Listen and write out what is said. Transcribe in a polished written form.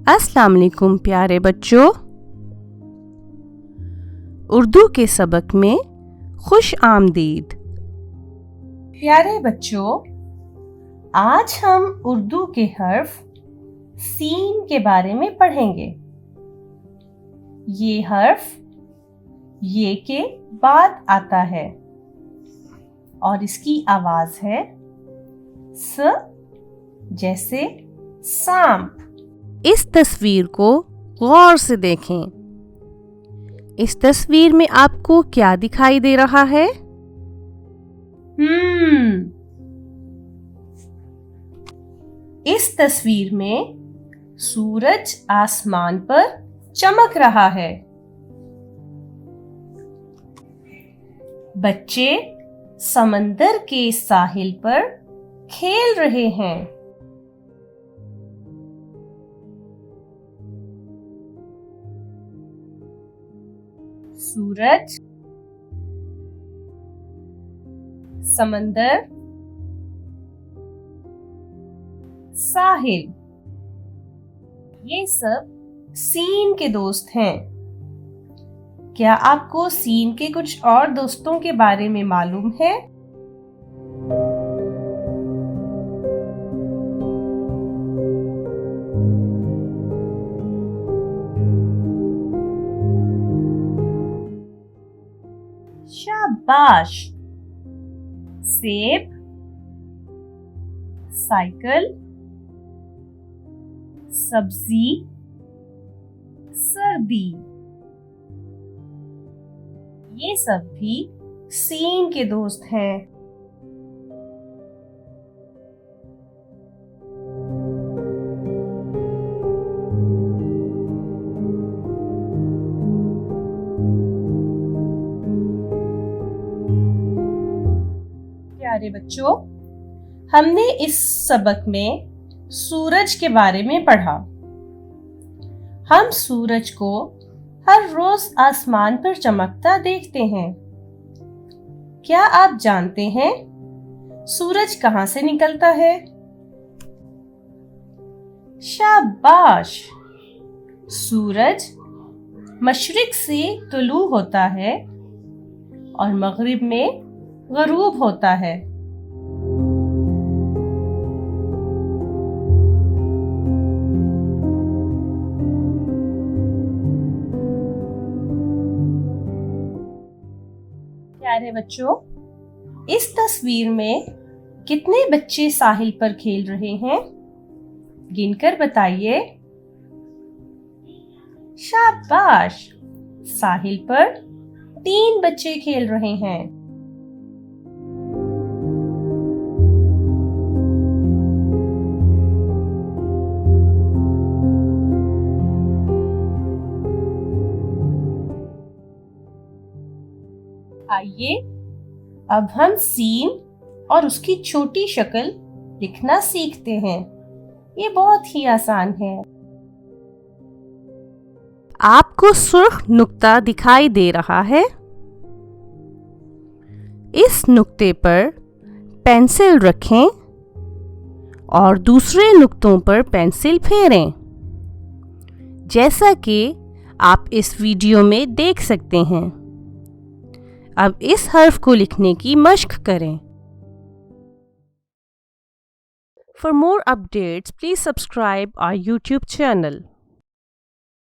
अस्सलाम वालेकुम प्यारे बच्चों। उर्दू के सबक में खुश आमदीद। प्यारे बच्चों, आज हम उर्दू के हर्फ सीन के बारे में पढ़ेंगे। ये हर्फ ये के बाद आता है और इसकी आवाज है स, जैसे सांप। इस तस्वीर को गौर से देखें। इस तस्वीर में आपको क्या दिखाई दे रहा है? इस तस्वीर में सूरज आसमान पर चमक रहा है। बच्चे समंदर के साहिल पर खेल रहे हैं। सूरज, समंदर, साहिल, ये सब सीन के दोस्त हैं। क्या आपको सीन के कुछ और दोस्तों के बारे में मालूम है? शाबाश। सेब, साइकिल, सब्जी, सर्दी, ये सब भी सीन के दोस्त हैं। प्यारे बच्चों, हमने इस सबक में सूरज के बारे में पढ़ा। हम सूरज को हर रोज आसमान पर चमकता देखते हैं। क्या आप जानते हैं सूरज कहां से निकलता है? शाबाश। सूरज मशरिक से तुलू होता है और मगरिब में गरूब होता है। प्यारे बच्चों, इस तस्वीर में कितने बच्चे साहिल पर खेल रहे हैं? गिनकर बताइए। शाबाश। साहिल पर 3 बच्चे खेल रहे हैं। आइए अब हम सीन और उसकी छोटी शक्ल लिखना सीखते हैं। ये बहुत ही आसान है। आपको सुर्ख नुक्ता दिखाई दे रहा है। इस नुक्ते पर पेंसिल रखें और दूसरे नुक्तों पर पेंसिल फेरें, जैसा कि आप इस वीडियो में देख सकते हैं। अब इस हर्फ को लिखने की मश्क करें। For more updates, please subscribe our YouTube channel.